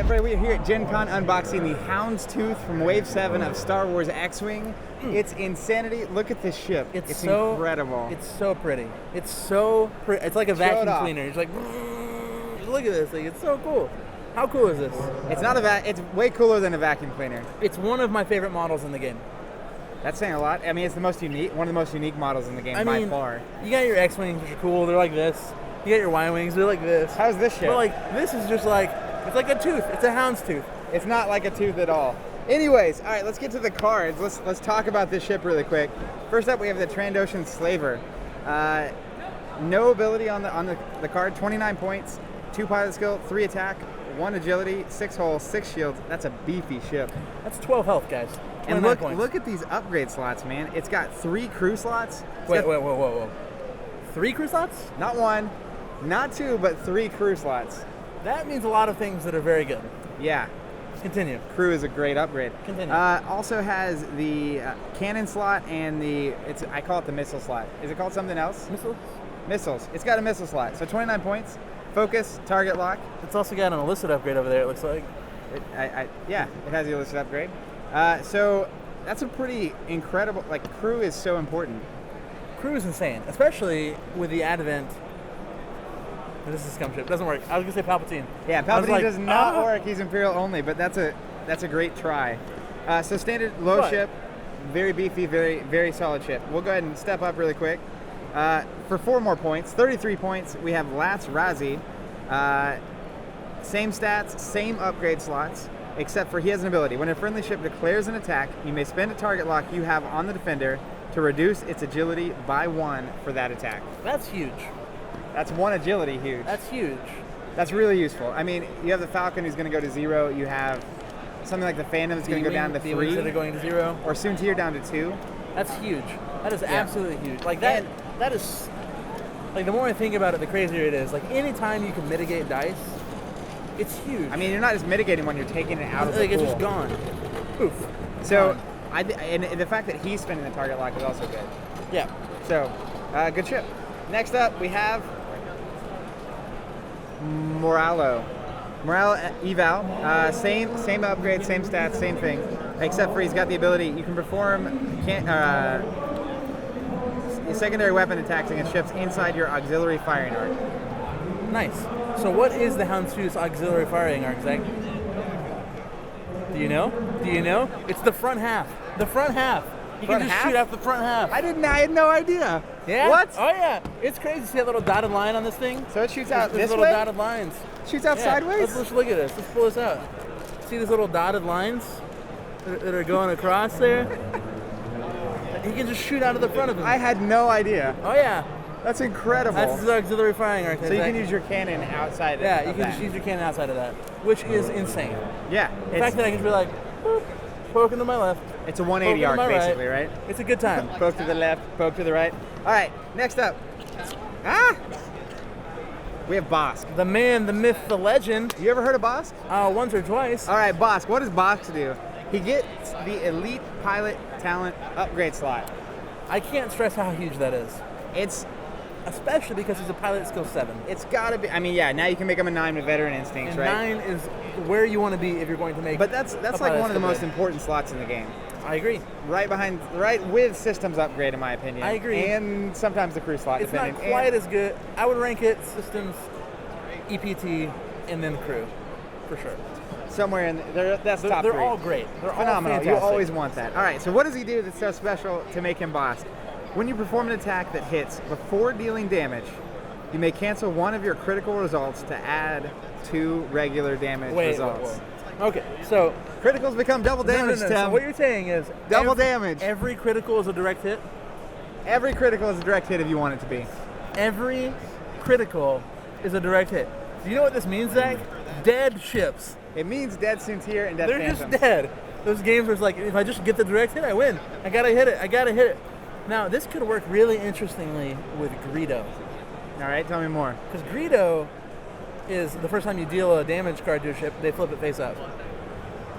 everybody, we're here at GenCon unboxing the Hounds Tooth from Wave 7 of Star Wars X-Wing. It's insanity. Look at this ship. It's so incredible. It's so pretty. It's so pretty. It's like a vacuum cleaner. It's like, look at this thing. It's so cool. How cool is this? It's not it's way cooler than a vacuum cleaner. It's one of my favorite models in the game. That's saying a lot. I mean, it's the most unique, one of the most unique models in the game by far. You got your X-Wings, which are cool. They're like this. You got your Y-Wings. They're like this. How's this ship? But like, this is just like, it's like a tooth. It's a Hound's Tooth. It's not like a tooth at all. Anyways, all right, let's get to the cards. Let's talk about this ship really quick. First up, we have the Trandoshan Slaver. No ability on the card. 29 points, 2 pilot skill, 3 attack, 1 agility, 6 hull, 6 shields. That's a beefy ship. That's 12 health, guys. And look at these upgrade slots, man. It's got 3 crew slots. Whoa. 3 crew slots? Not 1, not 2, but 3 crew slots. That means a lot of things that are very good. Yeah. Continue. Crew is a great upgrade. Continue. Also has the cannon slot and I call it the missile slot. Is it called something else? Missiles? Missiles. It's got a missile slot. So 29 points, focus, target lock. It's also got an illicit upgrade over there, it looks like. Yeah, it has the illicit upgrade. So that's a pretty incredible, crew is so important. Crew is insane, especially with the advent. This is scum ship. Doesn't work. I was gonna say Palpatine. Yeah, Palpatine does not work. He's Imperial only, but that's a great try. So standard low ship, very beefy, very very solid ship. We'll go ahead and step up really quick. For 4 more points, 33 points, we have Lats Razi. Same stats, same upgrade slots, except for he has an ability. When a friendly ship declares an attack, you may spend a target lock you have on the defender to reduce its agility by 1 for that attack. That's huge. That's 1 agility huge. That's huge. That's really useful. I mean, you have the Falcon who's going to go to 0. You have something like the Phantom that's going to go down to 3. Instead of going to 0. Or soon to you're down to 2. That's huge. That is absolutely huge. Like that is, like the more I think about it, the crazier it is. Like anytime you can mitigate dice, it's huge. I mean, you're not just mitigating one, you're taking it out of the pool. It's just gone. Poof. So, and the fact that he's spinning the target lock is also good. Yeah. So, good ship. Next up, we have Moralo eval, same upgrade, same stats, same thing, except for he's got the ability. You can perform secondary weapon attacks against ships inside your auxiliary firing arc. Nice. So what is the Hounds Tooth's auxiliary firing arc, Zach? Do you know? It's the front half. The front half. You can just shoot out the front half. I had no idea. Yeah? What? Oh yeah. It's crazy. See that little dotted line on this thing? So it shoots out this little way? Dotted lines. Shoots out sideways? Let's look at this. Let's pull this out. See these little dotted lines that are going across there? He can just shoot out of the front of him. I had no idea. Oh yeah. That's incredible. That's his auxiliary firing arc. So you can use your cannon outside of that. Yeah, you can just use your cannon outside of that, which is insane. Yeah. The fact that I can just be like, boop, poking to my left. It's a 180 arc, basically, right? It's a good time. Poke to the left, poke to the right. All right, next up. We have Bossk. The man, the myth, the legend. You ever heard of Bossk? Once or twice. All right, Bossk. What does Bossk do? He gets the elite pilot talent upgrade slot. I can't stress how huge that is. It's especially because he's a pilot skill 7. It's got to be. I mean, yeah. Now you can make him a 9 with veteran instincts, and right? 9 is where you want to be if you're going to make. But that's like one of the most important slots in the game. I agree. Right with systems upgrade, in my opinion. I agree. And sometimes the crew slot. It's not quite as good. I would rank it systems, EPT, and then crew, for sure. Somewhere in there, that's top 3. They're all great. They're phenomenal. All you always want that. All right. So what does he do that's so special to make him Bossk? When you perform an attack that hits before dealing damage, you may cancel one of your critical results to add 2 regular damage results. Whoa. Okay, so criticals become double damage. No. So what you're saying is double damage. Every critical is a direct hit. Every critical is a direct hit if you want it to be. Every critical is a direct hit. Do you know what this means, Zach? Dead ships. It means dead Soontir and dead They're Phantoms. Just dead. Those games where it's like, if I just get the direct hit, I win. I gotta hit it. Now, this could work really interestingly with Greedo. All right, tell me more. Because Greedo is the first time you deal a damage card to a ship, they flip it face up.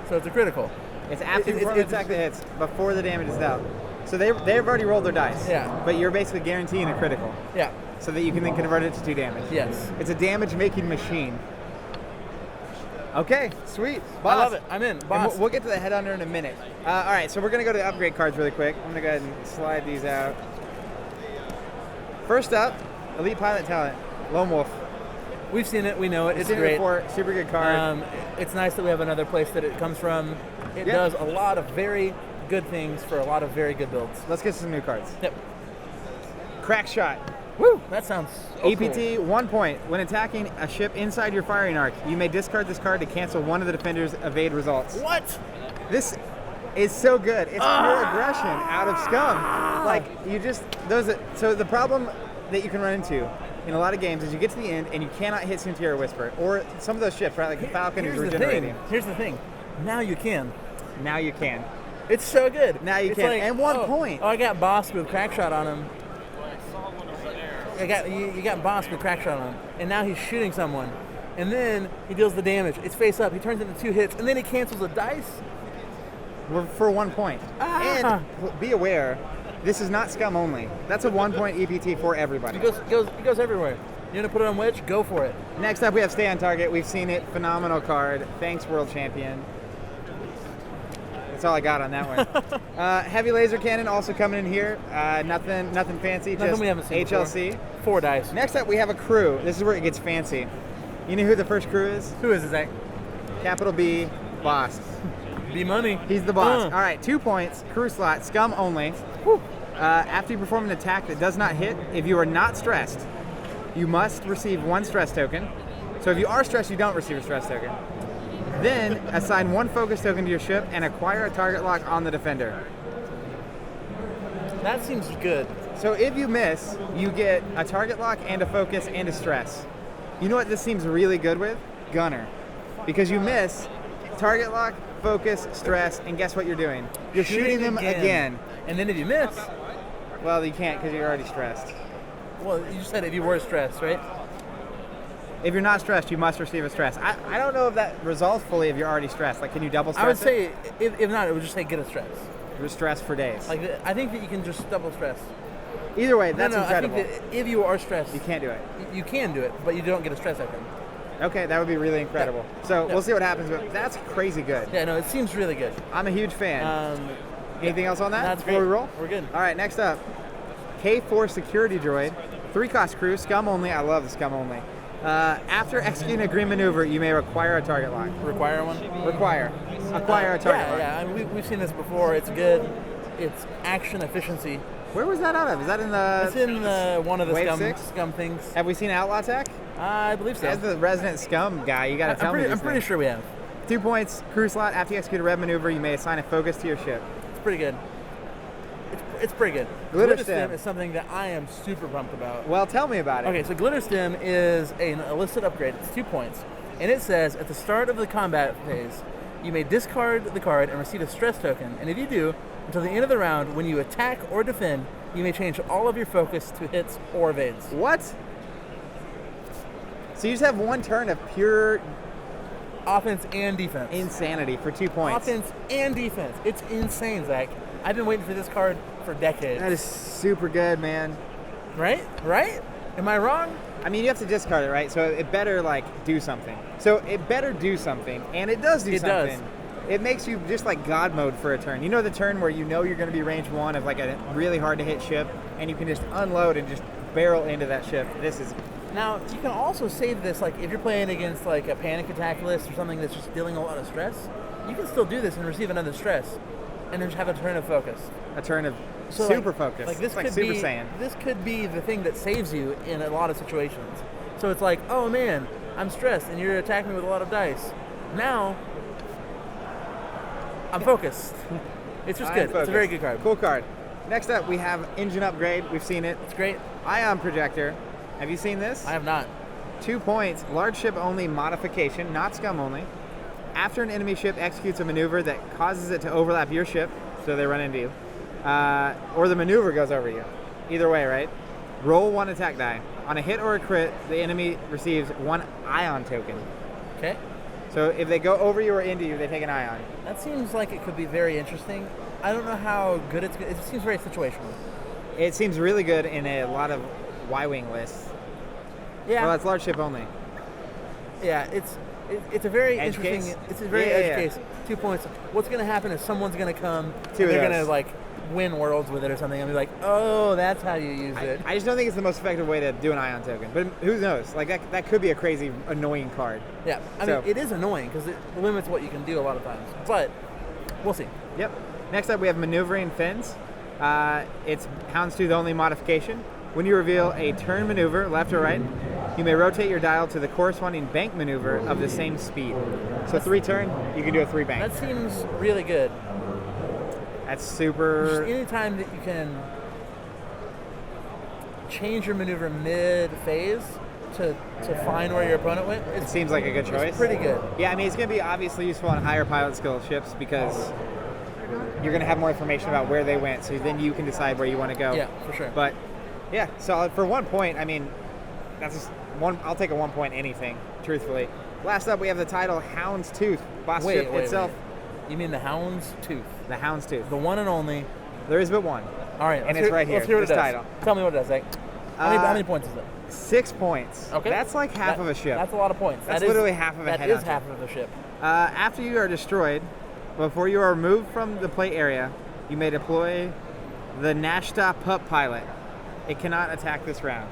So it's a critical. It's after the attack that hits, before the damage is dealt. So they've already rolled their dice. Yeah. But you're basically guaranteeing a critical. Yeah. So that you can then convert it to 2 damage. Yes. It's a damage-making machine. Okay, sweet. I Boss. love it. I'm in. And Boss. we'll get to the head under in a minute. All right, so we're going to go to the upgrade cards really quick. I'm going to go ahead and slide these out. First up, Elite Pilot Talent, Lone Wolf. We've seen it. We know it. It's Seen it great. before. Super good card. It's nice that we have another place that it comes from. It Yeah. does a lot of very good things for a lot of very good builds. Let's get some new cards. Yep. Crack Shot. Woo! That sounds so APT, 1 point. When attacking a ship inside your firing arc, you may discard this card to cancel one of the defender's evade results. cool. What? This is so good. It's pure aggression out of Scum. Like, you just, so the problem that you can run into in a lot of games is you get to the end and you cannot hit Suntier Whisper. Or some of those ships, right? Like the Falcon is regenerating. Here's the thing. Now you can. Now you can. It's so good. Now you It's can. like, And 1 point. Oh, I got Bossk with crack shot on him. You got Bossk with crack shot on him, and now he's shooting someone, and then he deals the damage. It's face up. He turns into 2 hits, and then he cancels a dice. For 1 point. Ah. And be aware, this is not Scum only. That's a 1 point EPT for everybody. It goes everywhere. You want to put it on Wedge? Go for it. Next up, we have Stay on Target. We've seen it. Phenomenal card. Thanks, World Champion. That's all I got on that one. Heavy Laser Cannon also coming in here. Nothing fancy. Nothing just we haven't seen HLC. before. 4 dice. Next up, we have a crew. This is where it gets fancy. You know who the first crew is? Who is it, Zach? Capital B, Bossk. B Money. He's the boss. All right, 2 points. Crew slot. Scum only. After you perform an attack that does not hit, if you are not stressed, you must receive 1 stress token. So if you are stressed, you don't receive a stress token. Then assign 1 focus token to your ship and acquire a target lock on the defender. That seems good. So if you miss, you get a target lock and a focus and a stress. You know what this seems really good with? Gunner. Because you miss, target lock, focus, stress, and guess what you're doing? You're shooting them again. And then if you miss, well, you can't because you're already stressed. well, you just said if you were stressed, right? If you're not stressed, you must receive a stress. I don't know if that resolves fully if you're already stressed. Like, can you double stress I would say, if not, it would just say get a stress. You're stressed for days. Like, I think that you can just double stress. Either way, that's incredible. I think that if you are stressed, You can't do it. You can do it, but you don't get a stress outcome. Okay, that would be really incredible. So Yeah. we'll see what happens, but that's crazy good. Yeah, no, it seems really good. I'm a huge fan. Anything else on that That's before great. we roll? We're good. All right, next up, K4 Security Droid, 3-cost crew, Scum only. I love the Scum only. After executing a green maneuver, you may acquire a target lock. Require one? Acquire a target lock. Yeah. I mean, we've seen this before. It's good. It's action efficiency. Where was that out of? Is that in the? It's in one of the Wave scum 6? things. Have we seen Outlaw Tech? I believe so. As the resident Scum guy, you got to tell me. I'm pretty sure we have. 2 points, crew slot. After you execute a red maneuver, you may assign a focus to your ship. It's pretty good. It's pretty good. Glitter Glitter Stem Stem is something that I am super pumped about. Well, tell me about it. Okay, so Glitter Stem is an illicit upgrade. It's 2 points. And it says, at the start of the combat phase, you may discard the card and receive a stress token. And if you do, until the end of the round, when you attack or defend, you may change all of your focus to hits or evades. What? So you just have 1 turn of pure Offense and defense. insanity for 2 points. Offense and defense. It's insane, Zach. I've been waiting for this card for decades. That is super good, man. Right? Right? Am I wrong? I mean, you have to discard it, right? So it better, like, do something. So it better do something, and it does do It something. does. It makes you just like God mode for a turn. You know the turn where you know you're going to be range 1 of like a really hard to hit ship, and you can just unload and just barrel into that ship. This is Now, you can also save this, like, if you're playing against, like, a panic attack list or something that's just dealing a lot of stress, you can still do this and receive another stress, and then just have a turn of focus. a turn of So, super focus. Like, this it's like could Super be, Saiyan. This could be the thing that saves you in a lot of situations. So it's like, oh, man, I'm stressed, and you're attacking me with a lot of dice. Now, I'm focused. It's just good. It's a very good card. Cool card. Next up, we have Engine Upgrade. We've seen it. It's great. Ion Projector. Have you seen this? I have not. 2 points. Large ship only modification, not Scum only. After an enemy ship executes a maneuver that causes it to overlap your ship, so they run into you, or the maneuver goes over you. Either way, right? Roll 1 attack die. On a hit or a crit, the enemy receives 1 Ion token. Okay. So if they go over you or into you, they take an Ion. That seems like it could be very interesting. I don't know how good it's. It seems very situational. It seems really good in a lot of Y-wing lists. Yeah. Well, it's large ship only. Yeah. It's a very Edge interesting. case? It's a very Yeah, edge yeah. case. 2 points. What's going to happen is someone's going to come Two and they're of going to those. like win worlds with it or something and be like, oh, that's how you use it. I just don't think it's the most effective way to do an ion token, but who knows? Like that could be a crazy annoying card. Yeah, I So- mean, it is annoying because it limits what you can do a lot of times, but we'll see. Yep. Next up, we have maneuvering fins. It's Hounds Tooth only modification. When you reveal a turn maneuver, left or right, you may rotate your dial to the corresponding bank maneuver of the same speed. So 3 turn, you can do a 3 bank. That seems really good. That's Just super. any time that you can change your maneuver mid-phase to find where your opponent went, It seems like a good choice. it's pretty good. Yeah, I mean, it's going to be obviously useful on higher pilot skill ships because you're going to have more information about where they went, so then you can decide where you want to go. Yeah, for sure. But yeah, solid for 1 point. I mean, that's just one. I'll take a 1 point anything, truthfully. Last up, we have the title Hounds Tooth. Bossk ship itself. You mean the Hound's Tooth, The Hounds Tooth. the one and only? There is but one. All right, And let's it's right here, Let's hear what this it does. title. Tell me what it does. Like, how many points is it? 6 points. Okay, That's like half That- of a ship. That's a lot of points. That's That is- literally half of a That head is hunter. half of the ship. After you are destroyed, before you are removed from the play area, you may deploy the Nashta Pup Pilot. It cannot attack this round.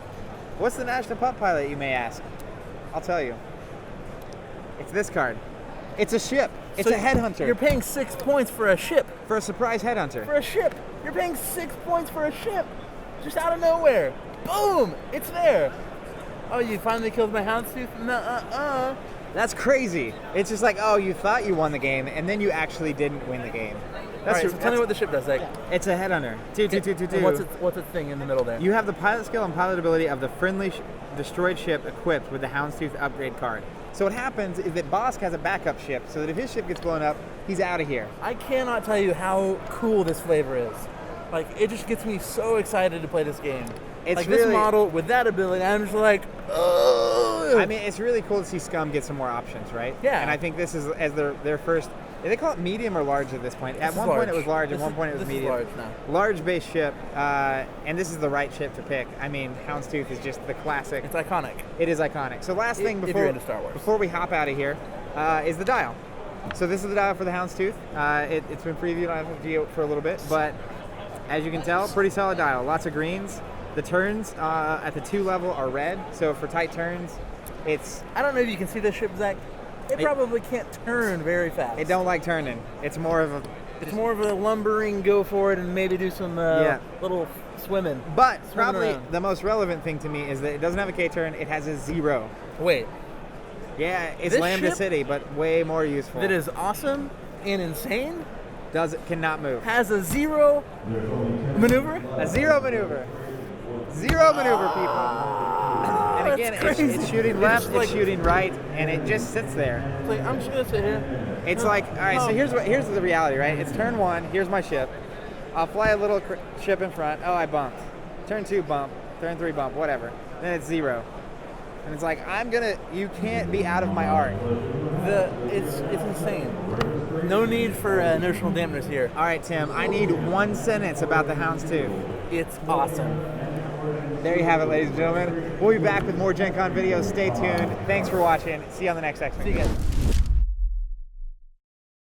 What's the Nashta Pup Pilot, you may ask? I'll tell you. It's this card. It's a ship. It's So a headhunter. You're paying 6 points for a ship. For a surprise headhunter. For a ship. You're paying 6 points for a ship. Just out of nowhere. Boom! It's there. Oh, you finally killed my Hounds Tooth? Nuh-uh-uh. That's crazy. It's just like, oh, you thought you won the game, and then you actually didn't win the game. All right, so tell me what the ship does. Like, It's a headhunter. Two. and what's its thing in the middle there? You have the pilot skill and pilot ability of the friendly destroyed ship equipped with the Hounds Tooth upgrade card. So what happens is that Bossk has a backup ship, so that if his ship gets blown up, he's out of here. I cannot tell you how cool this flavor is. Like, it just gets me so excited to play this game. It's like really- this model with that ability, I'm just like, oh. I mean, it's really cool to see Scum get some more options, right? Yeah. And I think this is as their first. They call it medium or large at this point. At This one is point it large. was large, This at one is- point it was this is medium. large now. Large base ship, and this is the right ship to pick. I mean, Hound's Tooth is just the classic. It's iconic. It is iconic. So last thing If before you're into Star Wars. before we hop out of here is the dial. So this is the dial for the Hound's Tooth. It's been previewed on FFG for a little bit, but as you can tell, pretty solid dial. Lots of greens. The turns at the 2 level are red, so for tight turns, it's I don't know if you can see this ship, Zach. It probably can't turn very fast. it don't like turning. It's more of a. It's more of a lumbering, go for it, and maybe do some little swimming. But Swimming probably around. the most relevant thing to me is that it doesn't have a K turn. It has a 0. Wait, Yeah, it's This Lambda ship- City, but way more useful. that is awesome and insane. Cannot move. Has a 0 maneuver. A 0 maneuver. 0 maneuver, people. And That's again, crazy. it's shooting It's left, just like- it's shooting right, and it just sits there. It's like, I'm just gonna sit here. It's like, all right, so here's the reality, right? It's turn 1, here's my ship. I'll fly a little ship in front. Oh, I bumped. Turn 2, bump. Turn 3, bump, whatever. Then it's 0. And it's like, you can't be out of my arc. It's insane. No need for notional dampeners here. All right, Tim, I need 1 sentence about the Hounds Tooth. It's awesome. There you have it, ladies and gentlemen. We'll be back with more GenCon videos. Stay tuned. Thanks for watching. See you on the next section. See you guys.